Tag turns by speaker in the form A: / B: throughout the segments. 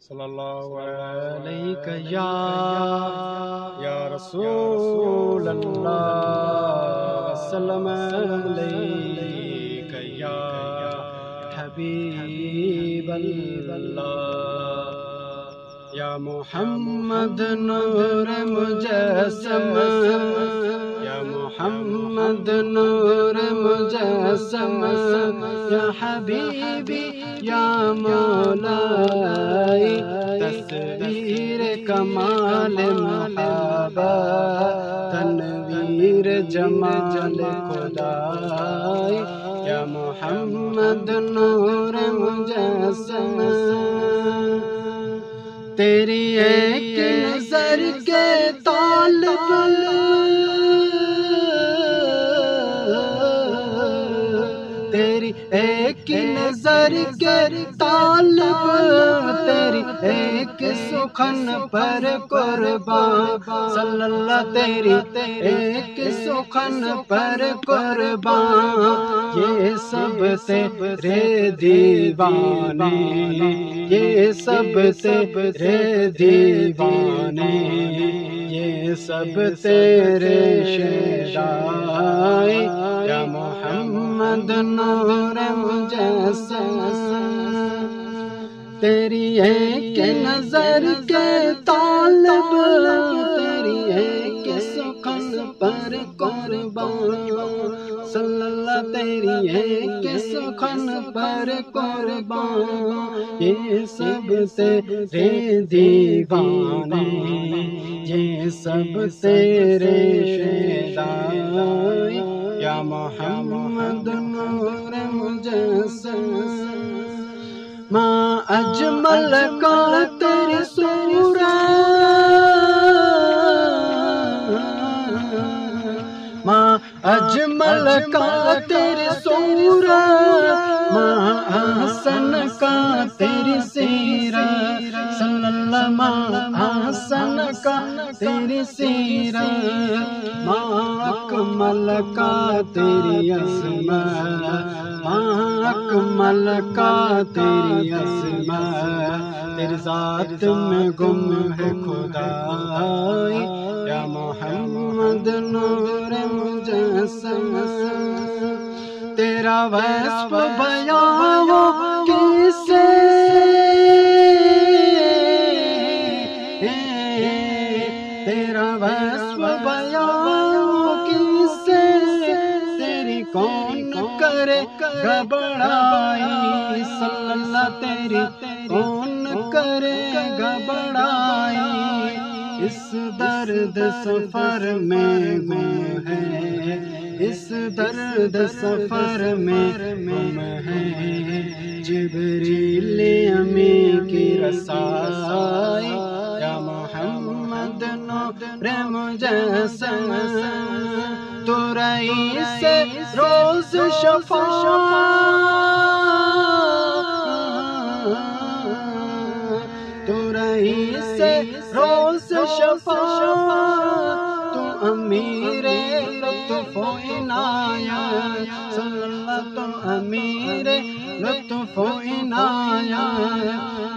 A: صلی اللہ علیہ یا رسول اللہ، سلام علیک یا حبیب اللہ، یا محمد نور مجسم، یا محمد نور مجسم، یا حبیبی یا مولائی، تصویر کمال محبت، تنویر جمال خدائی، یا محمد نور مجسم، تیری ایک نظر کے طالب، تیری ایک نظر کے طالب، تیری ایک سخن پر قربان، صلی اللہ تیری ایک سخن پر قربان، یہ سب تیرے دیوانے، یہ سب تیرے دیوانے، یہ سب تیرے شیدائی، یا محمد نور مجسم، تیری ایک نظر کے طالب، تیری ایک سخن پر قربان، صلی اللہ تیری ایک سخن پر قربان، یہ سب تیرے دیوانے، یہ سب تیرے شیدائی، یا محمد نور مجسم، ماں اجمل کا تیری صورت، ماں اجمل کا تیری صورت، ماں احسن کا تیری سیرت، صلی اللہ ماں احسن کا تیری سیرت، ماں اکمل کا تیری عظمت، ماں اکمل کا تیری عظمت، تیری ذات میں گم ہے خدائی، یا محمد نور مجسم، تیرا وصف بیان کیسے، تیرا وصف بیان کیسے، تیری کون کرے گا بڑائی، صلی اللہ تیری کون کرے گا بڑائی، اس درد سفر میں گم ہے، اس درد سفر میں گم ہے، جبریل امی کی رسائی، یا محمد نور مجسم، تو رئیس روز شفاعت، تو رئیس روز شفاعت، تو امیر لطف و عنایت، صلی اللہ تو امیر لطف و عنایت،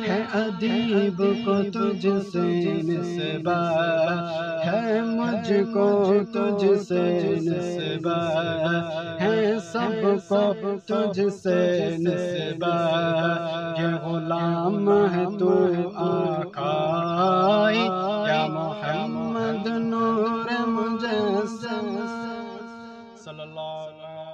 A: ہے ادیب کو تجھ سے نسبت، ہے مجھ کو تجھ سے نسبت، ہے سب کو تجھ سے نسبت، یہ غلام ہے تو آقائی، یا محمد نور مجسم، صلی اللہ علیہ